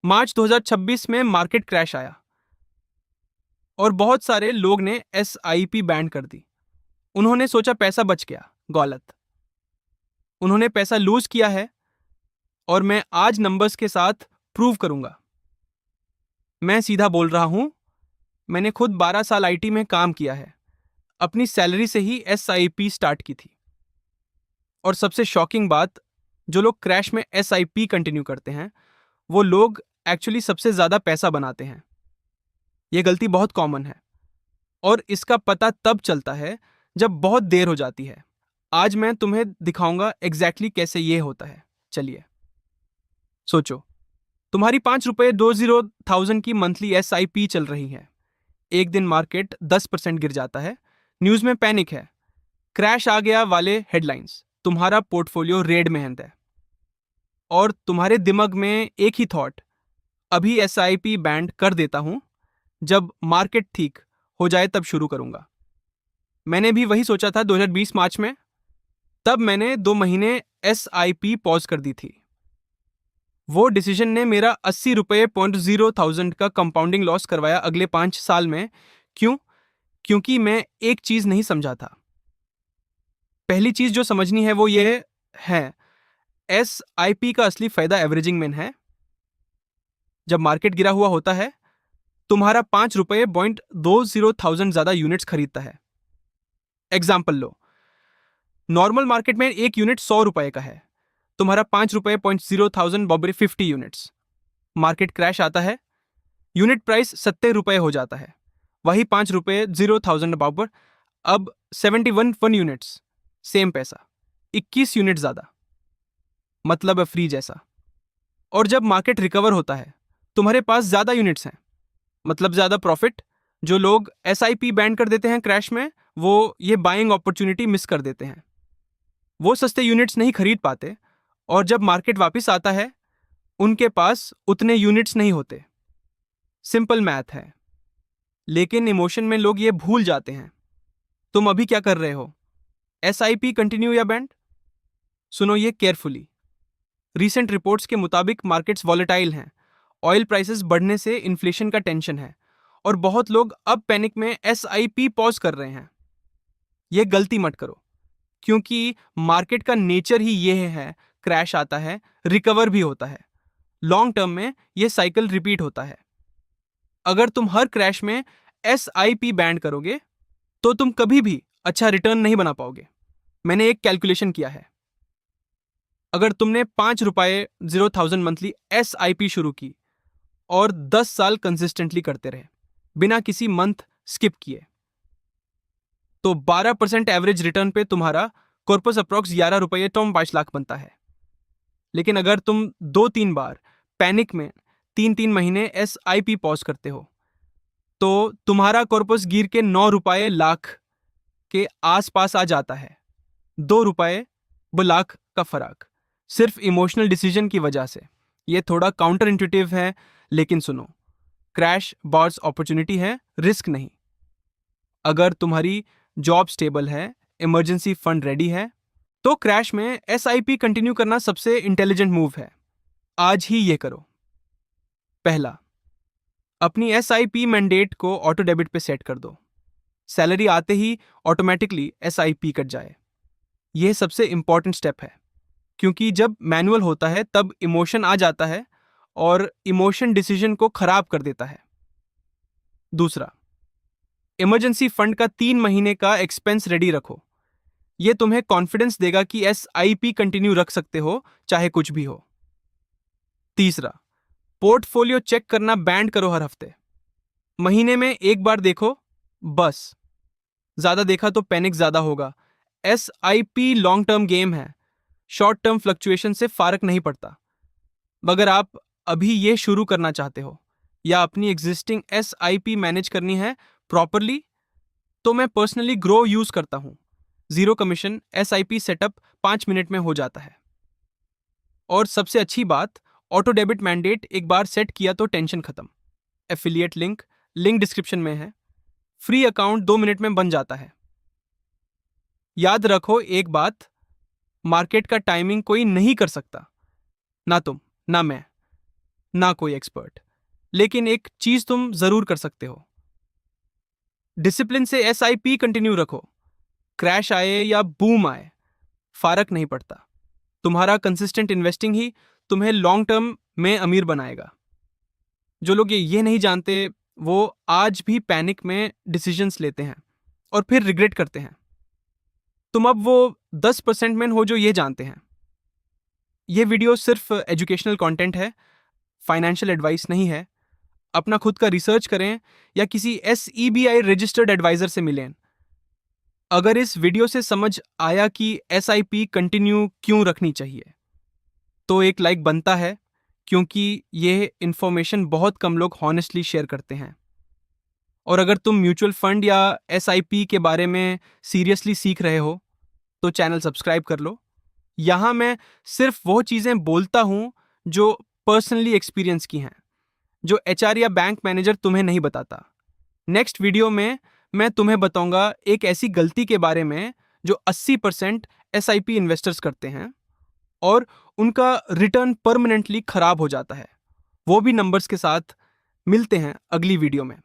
मार्च 2026 में market crash आया और बहुत सारे लोग ने एसआईपी बैंड कर दी। उन्होंने सोचा पैसा बच गया। गलत। उन्होंने पैसा लूज किया है और मैं आज नंबर्स के साथ प्रूव करूंगा। मैं सीधा बोल रहा हूं, मैंने खुद 12 साल आईटी में काम किया है। अपनी सैलरी से ही एसआईपी स्टार्ट की थी। और सबसे शॉकिंग बात, जो लोग क्रैश में एसआईपी कंटिन्यू करते हैं वो लोग एक्चुअली सबसे ज्यादा पैसा बनाते हैं। ये गलती बहुत कॉमन है और इसका पता तब चलता है जब बहुत देर हो जाती है। आज मैं तुम्हें दिखाऊंगा एग्जैक्टली कैसे ये होता है। चलिए सोचो, तुम्हारी ₹5,20,000 की मंथली एसआईपी चल रही है। एक दिन मार्केट 10% गिर जाता है। न्यूज में पैनिक है, क्रैश आ गया वाले हेडलाइंस। तुम्हारा पोर्टफोलियो रेड में है और तुम्हारे दिमाग में एक ही थॉट, अभी एसआईपी बैंड कर देता हूं, जब मार्केट ठीक हो जाए तब शुरू करूंगा। मैंने भी वही सोचा था 2020 मार्च में। तब मैंने 2 महीने एसआईपी पॉज कर दी थी। वो डिसीजन ने मेरा ₹80,000 का कंपाउंडिंग लॉस करवाया अगले 5 साल में। क्यों? क्योंकि मैं एक चीज नहीं समझा था। पहली चीज जो समझनी है वो ये है, एसआईपी का असली फायदा एवरेजिंग में है। जब मार्केट गिरा हुआ होता है, तुम्हारा ₹5.20,000 ज्यादा यूनिट्स खरीदता है। एग्जाम्पल लो, नॉर्मल मार्केट में एक यूनिट ₹100 का है। तुम्हारा ₹5.0,000 बॉबरी 50 यूनिट्स। मार्केट क्रैश आता है, यूनिट प्राइस ₹70 हो जाता है। वही ₹5.0,000 बॉबर अब 71 यूनिट्स, सेम पैसा, 21 यूनिट ज्यादा, मतलब फ्री जैसा। और जब मार्केट रिकवर होता है, तुम्हारे पास ज्यादा यूनिट्स हैं, मतलब ज्यादा प्रॉफिट। जो लोग एसआईपी बैंड कर देते हैं क्रैश में, वो ये बाइंग अपॉर्चुनिटी मिस कर देते हैं। वो सस्ते यूनिट्स नहीं खरीद पाते और जब मार्केट वापस आता है उनके पास उतने यूनिट्स नहीं होते। सिंपल मैथ है, लेकिन इमोशन में लोग ये भूल जाते हैं। तुम अभी क्या कर रहे हो, एसआईपी कंटिन्यू या बैंड? सुनो ये केयरफुली। रीसेंट रिपोर्ट्स के मुताबिक मार्केट्स वॉलेटाइल हैं। ऑयल प्राइसेस बढ़ने से इन्फ्लेशन का टेंशन है और बहुत लोग अब पैनिक में एसआईपी पॉज कर रहे हैं। यह गलती मत करो, क्योंकि मार्केट का नेचर ही यह है, क्रैश आता है, रिकवर भी होता है। लॉन्ग टर्म में यह साइकिल रिपीट होता है। अगर तुम हर क्रैश में एसआईपी बैंड करोगे तो तुम कभी भी अच्छा रिटर्न नहीं बना पाओगे। मैंने एक कैलकुलेशन किया है। अगर तुमने ₹5,000 मंथली एसआईपी शुरू की और 10 साल कंसिस्टेंटली करते रहे बिना किसी मंथ स्किप किए, तो 12% एवरेज रिटर्न पे तुम्हारा कॉर्पस अप्रॉक्स ₹11 तो 5 लाख बनता है। लेकिन अगर तुम 2-3 बार पैनिक में 3-3 महीने एसआईपी पॉज करते हो तो तुम्हारा कॉर्पस गिर के ₹9 लाख के आसपास आ जाता है। ₹2 लाख का फर्क सिर्फ इमोशनल डिसीजन की वजह से। ये थोड़ा काउंटर इंट्यूटिव है, लेकिन सुनो, क्रैश बॉर्स अपॉर्चुनिटी है, रिस्क नहीं। अगर तुम्हारी जॉब स्टेबल है, इमरजेंसी फंड रेडी है, तो क्रैश में एसआईपी कंटिन्यू करना सबसे इंटेलिजेंट मूव है। आज ही ये करो। पहला, अपनी एसआईपी मैंडेट को ऑटो डेबिट पे सेट कर दो। सैलरी आते ही ऑटोमेटिकली एसआईपी कट जाए। यह सबसे इंपॉर्टेंट स्टेप है, क्योंकि जब मैनुअल होता है तब इमोशन आ जाता है और इमोशन डिसीजन को खराब कर देता है। दूसरा, इमरजेंसी फंड का 3 महीने का एक्सपेंस रेडी रखो। यह तुम्हें कॉन्फिडेंस देगा कि एसआईपी कंटिन्यू रख सकते हो, चाहे कुछ भी हो। तीसरा, पोर्टफोलियो चेक करना बैंड करो हर हफ्ते। महीने में एक बार देखो बस। ज्यादा देखा तो पैनिक ज्यादा होगा। एसआईपी लॉन्ग टर्म गेम है, शॉर्ट टर्म फ्लक्चुएशन से फर्क नहीं पड़ता। अगर आप अभी ये शुरू करना चाहते हो या अपनी एग्जिस्टिंग एसआईपी मैनेज करनी है प्रॉपरली, तो मैं पर्सनली ग्रो यूज करता हूं। 0 कमीशन एसआईपी सेटअप 5 मिनट में हो जाता है। और सबसे अच्छी बात, ऑटो डेबिट मैंडेट एक बार सेट किया तो टेंशन खत्म। एफिलिएट लिंक लिंक डिस्क्रिप्शन में है। फ्री अकाउंट 2 मिनट में बन जाता है। याद रखो एक बात, मार्केट का टाइमिंग कोई नहीं कर सकता, ना तुम ना मैं। ना कोई एक्सपर्ट। लेकिन एक चीज तुम जरूर कर सकते हो, डिसिप्लिन से एसआईपी कंटिन्यू रखो। क्रैश आए या बूम आए, फर्क नहीं पड़ता। तुम्हारा कंसिस्टेंट इन्वेस्टिंग ही तुम्हें लॉन्ग टर्म में अमीर बनाएगा। जो लोग ये नहीं जानते वो आज भी पैनिक में डिसीजंस लेते हैं और फिर रिग्रेट करते हैं। तुम अब वो 10% में हो जो ये जानते हैं। ये वीडियो सिर्फ एजुकेशनल कंटेंट है, फाइनेंशियल एडवाइस नहीं है। अपना खुद का रिसर्च करें या किसी SEBI रजिस्टर्ड एडवाइजर से मिलें। अगर इस वीडियो से समझ आया कि SIP कंटिन्यू क्यों रखनी चाहिए, तो एक लाइक बनता है, क्योंकि ये इन्फॉर्मेशन बहुत कम लोग हॉनेस्टली शेयर करते हैं। और अगर तुम म्यूचुअल फंड या SIP के बारे में सीरियसली सीख रहे हो तो चैनल सब्सक्राइब कर लो। यहाँ मैं सिर्फ वो चीज़ें बोलता हूँ जो पर्सनली एक्सपीरियंस की हैं, जो HR या बैंक मैनेजर तुम्हें नहीं बताता। नेक्स्ट वीडियो में मैं तुम्हें बताऊंगा एक ऐसी गलती के बारे में जो 80% SIP इन्वेस्टर्स करते हैं और उनका रिटर्न परमानेंटली खराब हो जाता है। वो भी नंबर्स के साथ। मिलते हैं अगली वीडियो में।